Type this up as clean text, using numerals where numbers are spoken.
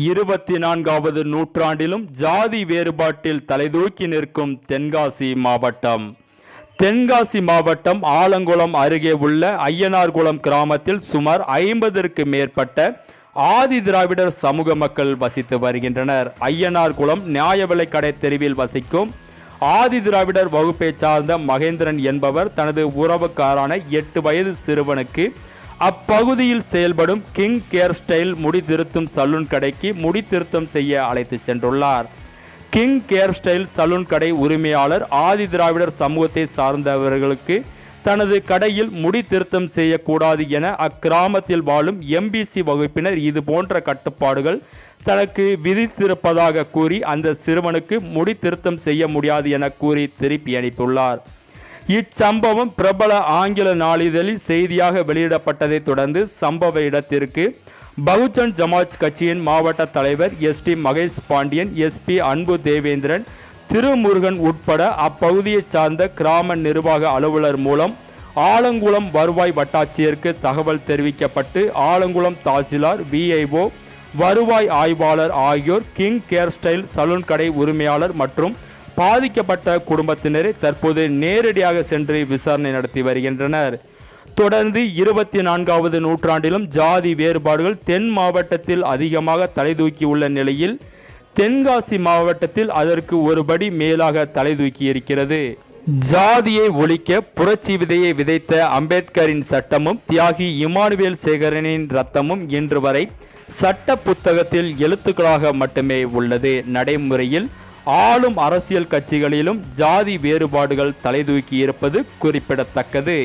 24வது நூற்றாண்டிலும் ஜாதி வேறுபாட்டில் தலைதூக்கி நிற்கும் தென்காசி மாவட்டம். தென்காசி மாவட்டம் ஆலங்குளம் அருகே உள்ள ஐயனார்குளம் கிராமத்தில் சுமார் 50ற்கு மேற்பட்ட ஆதி திராவிடர் சமூக மக்கள் வசித்து வருகின்றனர். ஐயனார்குளம் நியாய விலைக்கடை தெருவில் வசிக்கும் ஆதி திராவிடர் வகுப்பை சார்ந்த மகேந்திரன் என்பவர் தனது உறவுக்காரான 8 வயது சிறுவனுக்கு அப்பகுதியில் செயல்படும் கிங் கேர் ஸ்டைல் முடி திருத்தும் சலூன் கடைக்கு முடி திருத்தம் செய்ய அழைத்து சென்றுள்ளார். கிங் கேர் ஸ்டைல் சலூன் கடை உரிமையாளர் ஆதி திராவிடர் சமூகத்தை சார்ந்தவர்களுக்கு தனது கடையில் முடி திருத்தம் செய்யக்கூடாது என அக்கிராமத்தில் வாழும் எம்பிசி வகுப்பினர் இது போன்ற கட்டுப்பாடுகள் தனக்கு விதித்திருப்பதாக கூறி அந்த சிறுவனுக்கு முடி திருத்தம் செய்ய முடியாது என கூறி திருப்பி அனுப்பியுள்ளார். இச்சம்பவம் பிரபல ஆங்கில நாளிதழில் செய்தியாக வெளியிடப்பட்டதை தொடர்ந்து சம்பவ இடத்திற்கு பகுஜன் சமாஜ் கட்சியின் மாவட்ட தலைவர் எஸ்டி மகேஷ் பாண்டியன், எஸ்பி அன்பு தேவேந்திரன், திருமுருகன் உட்பட அப்பகுதியை சார்ந்த கிராம நிர்வாக அலுவலர் மூலம் ஆலங்குளம் வருவாய் வட்டாட்சியருக்கு தகவல் தெரிவிக்கப்பட்டு ஆலங்குளம் தாசில்தார், விஐஓ, வருவாய் ஆய்வாளர் ஆகியோர் கிங் கேர் ஸ்டைல் சலூன் கடை உரிமையாளர் மற்றும் பாதிக்கப்பட்ட குடும்பத்தினரை தற்போது நேரடியாக சென்று விசாரணை நடத்தி வருகின்றனர். தொடர்ந்து 24வது நூற்றாண்டிலும் ஜாதி வேறுபாடுகள் தென் மாவட்டத்தில் அதிகமாக தலைதூக்கியுள்ள நிலையில் தென்காசி மாவட்டத்தில் அதற்கு ஒருபடி மேலாக தலைதூக்கி இருக்கிறது. ஜாதியை ஒழிக்க புரட்சி விதையை விதைத்த அம்பேத்கரின் சட்டமும் தியாகி இமானுவேல் சேகரனின் ரத்தமும் இன்று வரை சட்ட புத்தகத்தில் எழுத்துக்களாக மட்டுமே உள்ளது. நடைமுறையில் ஆளும் அரசியல் கட்சிகளிலும் ஜாதி வேறுபாடுகள் தலைதூக்கி இருப்பது குறிப்பிடத்தக்கது.